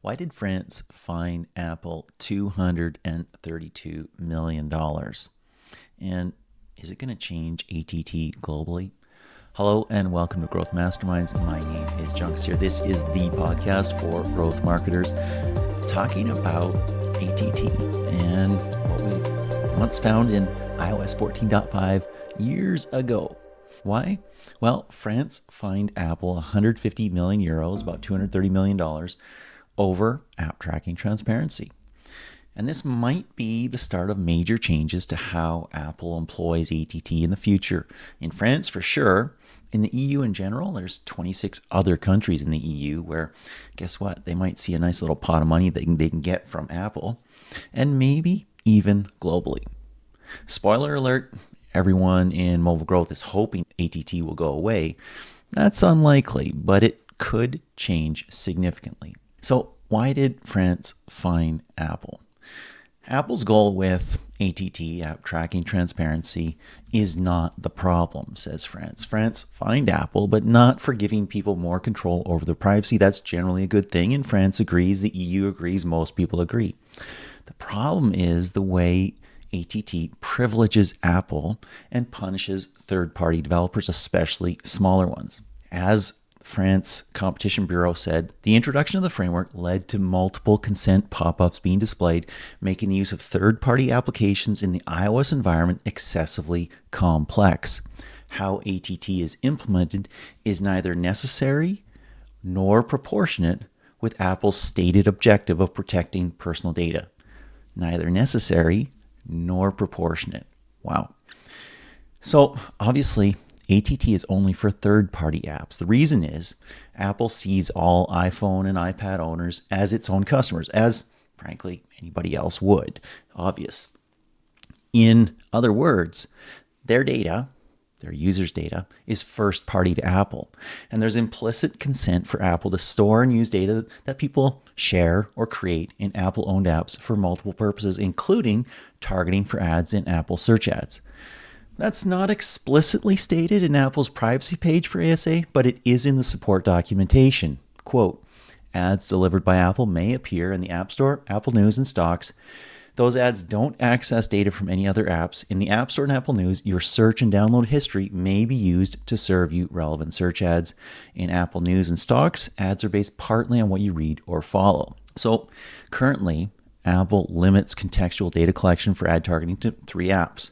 Why did France fine Apple $232 million? And is it going to change ATT globally? Hello and welcome to Growth Masterminds. My name is Junks here. This is the podcast for growth marketers talking about ATT and what we once found in iOS 14.5 years ago. Why? Well, France fined Apple 150 million euros, about $230 million, over app tracking transparency. And this might be the start of major changes to how Apple employs ATT in the future. In France, for sure. In the EU in general, there's 26 other countries in the EU where, guess what? They might see a nice little pot of money they can get from Apple, and maybe even globally. Spoiler alert, everyone in mobile growth is hoping ATT will go away. That's unlikely, but it could change significantly. So why did France fine Apple? Apple's goal with ATT, app tracking transparency, is not the problem, says France. France fined Apple, but not for giving people more control over their privacy. That's generally a good thing, and France agrees, the EU agrees, most people agree. The problem is the way ATT privileges Apple and punishes third-party developers, especially smaller ones. As France Competition Bureau said, the introduction of the framework led to multiple consent pop-ups being displayed, making the use of third-party applications in the iOS environment excessively complex. How ATT is implemented is neither necessary nor proportionate with Apple's stated objective of protecting personal data. Neither necessary nor proportionate. Wow. So obviously, ATT is only for third-party apps. The reason is Apple sees all iPhone and iPad owners as its own customers, as, frankly, anybody else would. Obvious. In other words, their data, their users' data, is first-party to Apple. And there's implicit consent for Apple to store and use data that people share or create in Apple-owned apps for multiple purposes, including targeting for ads in Apple search ads. That's not explicitly stated in Apple's privacy page for ASA, but it is in the support documentation. Quote, ads delivered by Apple may appear in the App Store, Apple News, and Stocks. Those ads don't access data from any other apps. In the App Store and Apple News, your search and download history may be used to serve you relevant search ads. In Apple News and Stocks, ads are based partly on what you read or follow. So currently, Apple limits contextual data collection for ad targeting to 3 apps.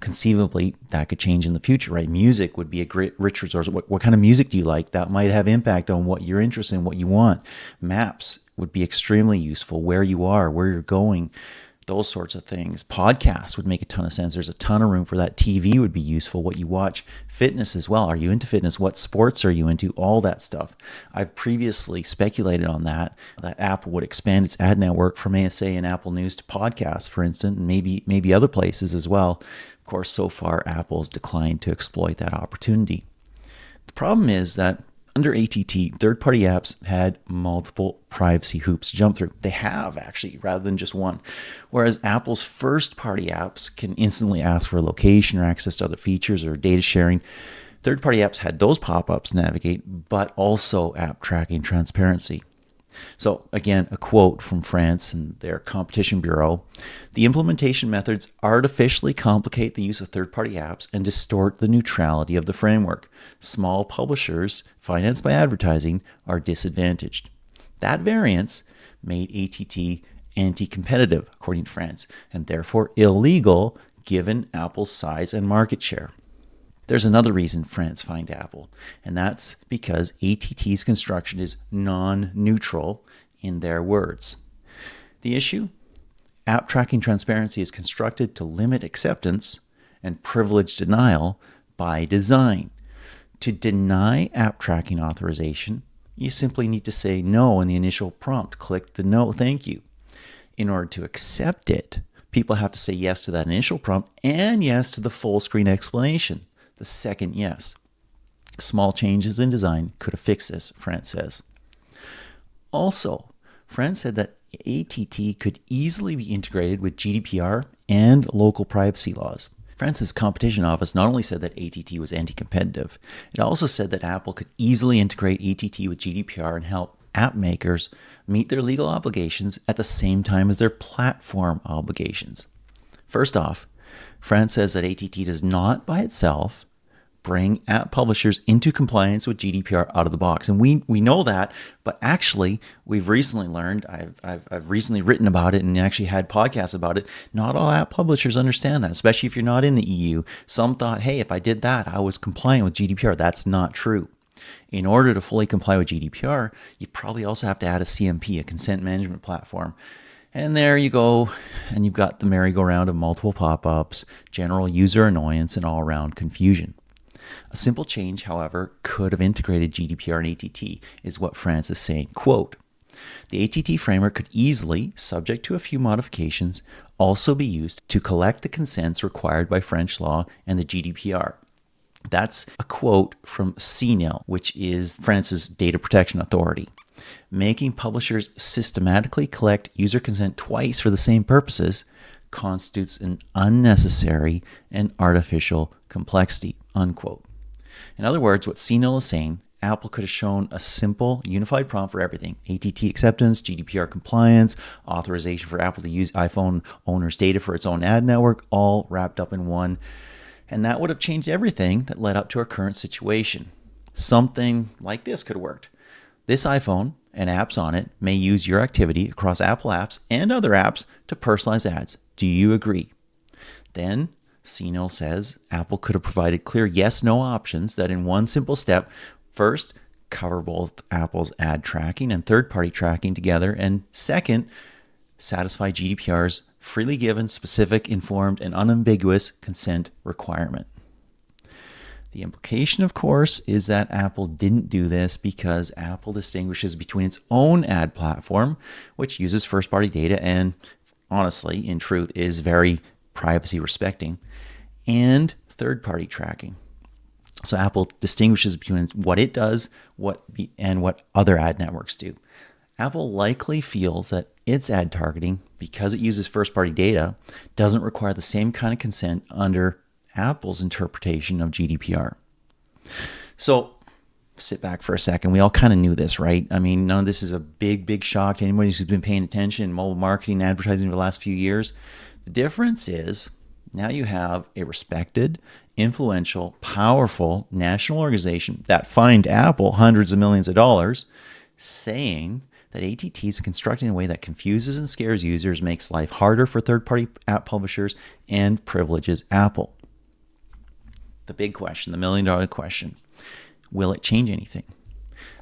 Conceivably, that could change in the future, right? Music would be a great rich resource. What kind of music do you like? That might have impact on what you're interested in, what you want. Maps would be extremely useful, where you are, where you're going, those sorts of things. Podcasts would make a ton of sense. There's a ton of room for that. TV would be useful, what you watch. Fitness as well. Are you into fitness? What sports are you into? All that stuff. I've previously speculated on that Apple would expand its ad network from ASA and Apple News to podcasts, for instance, and maybe other places as well. Of course, so far, Apple's declined to exploit that opportunity. The problem is that under ATT, third-party apps had multiple privacy hoops to jump through. They have, actually, rather than just one. Whereas Apple's first-party apps can instantly ask for location or access to other features or data sharing. Third-party apps had those pop-ups to navigate, but also app tracking transparency. So again, a quote from France and their Competition Bureau. The implementation methods artificially complicate the use of third-party apps and distort the neutrality of the framework. Small publishers, financed by advertising, are disadvantaged. That variance made ATT anti-competitive, according to France, and therefore illegal given Apple's size and market share. There's another reason France fined Apple, and that's because ATT's construction is non-neutral in their words. The issue? App tracking transparency is constructed to limit acceptance and privilege denial by design. To deny app tracking authorization, you simply need to say no in the initial prompt. Click the no, thank you. In order to accept it, people have to say yes to that initial prompt and yes to the full screen explanation. The second yes. Small changes in design could have fixed this, France says. Also, France said that ATT could easily be integrated with GDPR and local privacy laws. France's competition office not only said that ATT was anti-competitive, it also said that Apple could easily integrate ATT with GDPR and help app makers meet their legal obligations at the same time as their platform obligations. First off, France says that ATT does not by itself bring app publishers into compliance with GDPR out of the box. And we know that, but actually we've recently learned, I've recently written about it and actually had podcasts about it. Not all app publishers understand that, especially if you're not in the EU. Some thought, hey, if I did that, I was compliant with GDPR. That's not true. In order to fully comply with GDPR, you probably also have to add a CMP, a consent management platform. And there you go, and you've got the merry-go-round of multiple pop-ups, general user annoyance, and all-around confusion. A simple change, however, could have integrated GDPR and ATT, is what France is saying. Quote, the ATT framework could easily, subject to a few modifications, also be used to collect the consents required by French law and the GDPR. That's a quote from CNIL, which is France's data protection authority. Making publishers systematically collect user consent twice for the same purposes constitutes an unnecessary and artificial complexity, unquote. In other words, what CNIL is saying, Apple could have shown a simple, unified prompt for everything. ATT acceptance, GDPR compliance, authorization for Apple to use iPhone owners' data for its own ad network, all wrapped up in one. And that would have changed everything that led up to our current situation. Something like this could have worked. This iPhone and apps on it may use your activity across Apple apps and other apps to personalize ads. Do you agree? Then CNIL says Apple could have provided clear yes-no options that in one simple step, first, cover both Apple's ad tracking and third-party tracking together, and second, satisfy GDPR's freely given, specific, informed, and unambiguous consent requirement. The implication, of course, is that Apple didn't do this because Apple distinguishes between its own ad platform, which uses first-party data and, honestly, in truth, is very privacy respecting, and third-party tracking. So Apple distinguishes between what it does and what other ad networks do. Apple likely feels that its ad targeting, because it uses first-party data, doesn't require the same kind of consent under Apple's interpretation of GDPR. So sit back for a second. We all kind of knew this, right? I mean, none of this is a big shock to anybody who's been paying attention in mobile marketing and advertising for the last few years. The difference is now you have a respected, influential, powerful national organization that fined Apple hundreds of millions of dollars saying that ATT is constructed in a way that confuses and scares users, makes life harder for third-party app publishers, and privileges Apple. The big question, the million-dollar question, will it change anything?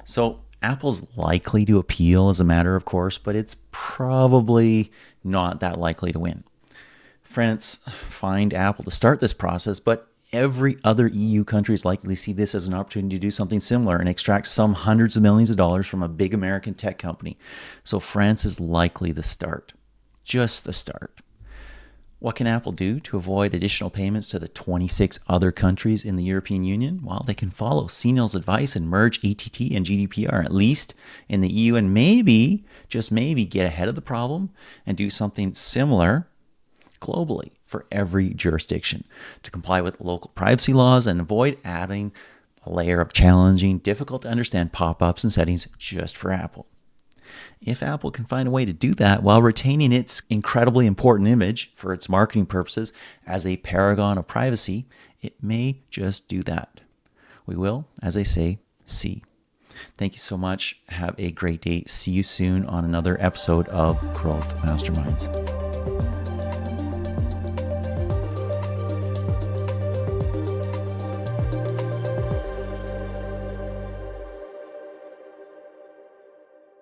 So Apple's likely to appeal as a matter of course, but it's probably not that likely to win. France fined Apple to start this process, but every other EU country is likely to see this as an opportunity to do something similar and extract some hundreds of millions of dollars from a big American tech company. So France is likely the start, just the start. What can Apple do to avoid additional payments to the 26 other countries in the European Union? Well, they can follow CNIL's advice and merge ATT and GDPR, at least in the EU, and maybe, just maybe, get ahead of the problem and do something similar globally for every jurisdiction to comply with local privacy laws and avoid adding a layer of challenging, difficult to understand pop-ups and settings just for Apple. If Apple can find a way to do that while retaining its incredibly important image for its marketing purposes as a paragon of privacy, it may just do that. We will, as I say, see. Thank you so much. Have a great day. See you soon on another episode of Growth Masterminds.